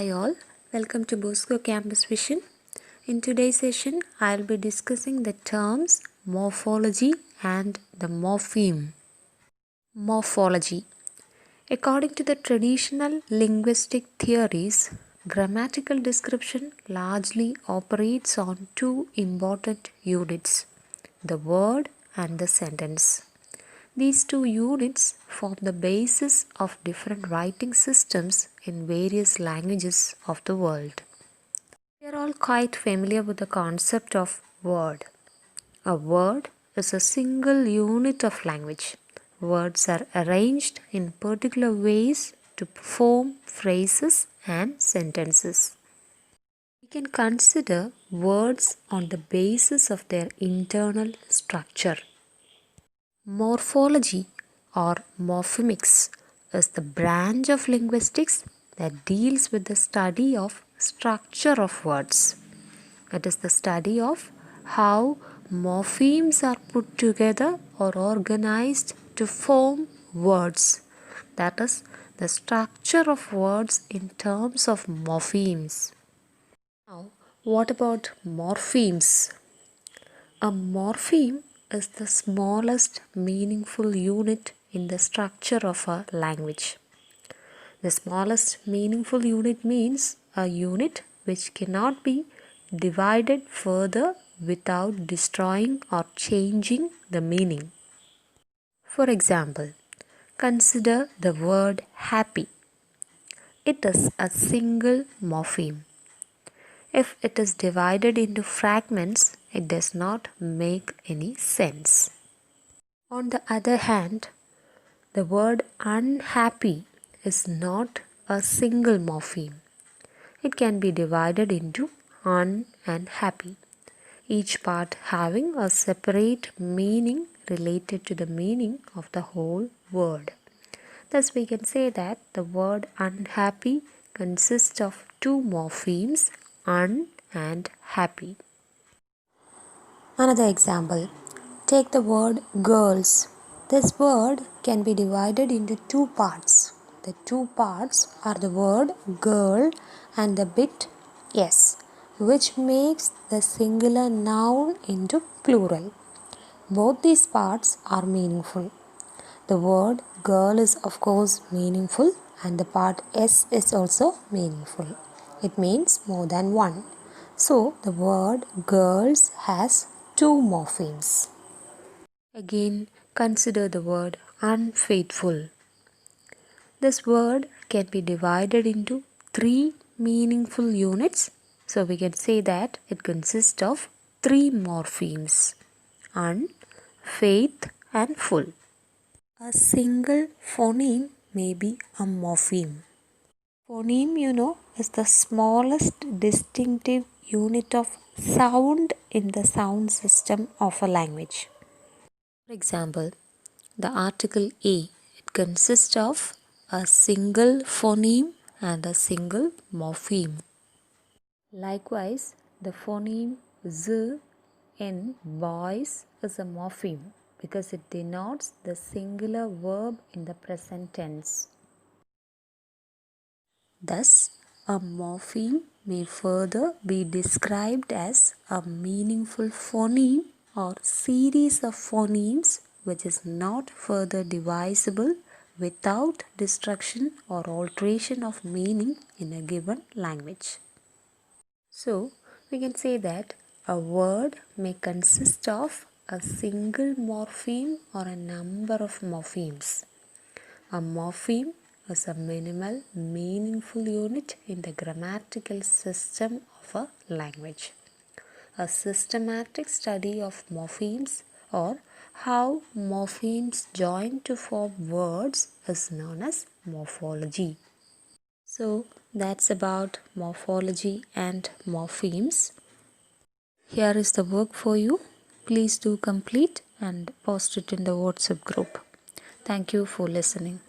Hi all, welcome to Bosco Campus Vision. In today's session, I'll be discussing the terms morphology and the morpheme. Morphology. According to the traditional linguistic theories, grammatical description largely operates on two important units, the word and the sentence. These two units form the basis of different writing systems in various languages of the world. We are all quite familiar with the concept of word. A word is a single unit of language. Words are arranged in particular ways to form phrases and sentences. We can consider words on the basis of their internal structure. Morphology or morphemics is the branch of linguistics that deals with the study of structure of words. It is the study of how morphemes are put together or organized to form words. That is the structure of words in terms of morphemes. Now, what about morphemes? A morpheme is the smallest meaningful unit in the structure of a language. The smallest meaningful unit means a unit which cannot be divided further without destroying or changing the meaning. For example, consider the word happy. It is a single morpheme. If it is divided into fragments, it does not make any sense. On the other hand, the word unhappy is not a single morpheme. It can be divided into un and happy, each part having a separate meaning related to the meaning of the whole word. Thus, we can say that the word unhappy consists of two morphemes, un and happy. Another example, take the word girls. This word can be divided into two parts. The two parts are the word girl and the bit s, which makes the singular noun into plural. Both these parts are meaningful. The word girl is of course meaningful and the part s is also meaningful. It means more than one. So the word girls has two morphemes. Again, consider the word unfaithful. This word can be divided into three meaningful units. So we can say that it consists of three morphemes, un, faith and full. A single phoneme may be a morpheme. Phoneme, is the smallest distinctive unit of sound in the sound system of a language. For example, the article A, it consists of a single phoneme and a single morpheme. Likewise, the phoneme Z in boys is a morpheme because it denotes the singular verb in the present tense. Thus, a morpheme may further be described as a meaningful phoneme or series of phonemes which is not further divisible without destruction or alteration of meaning in a given language. So, we can say that a word may consist of a single morpheme or a number of morphemes. A morpheme is a minimal, meaningful unit in the grammatical system of a language. A systematic study of morphemes or how morphemes join to form words is known as morphology. So that's about morphology and morphemes. Here is the work for you. Please do complete and post it in the WhatsApp group. Thank you for listening.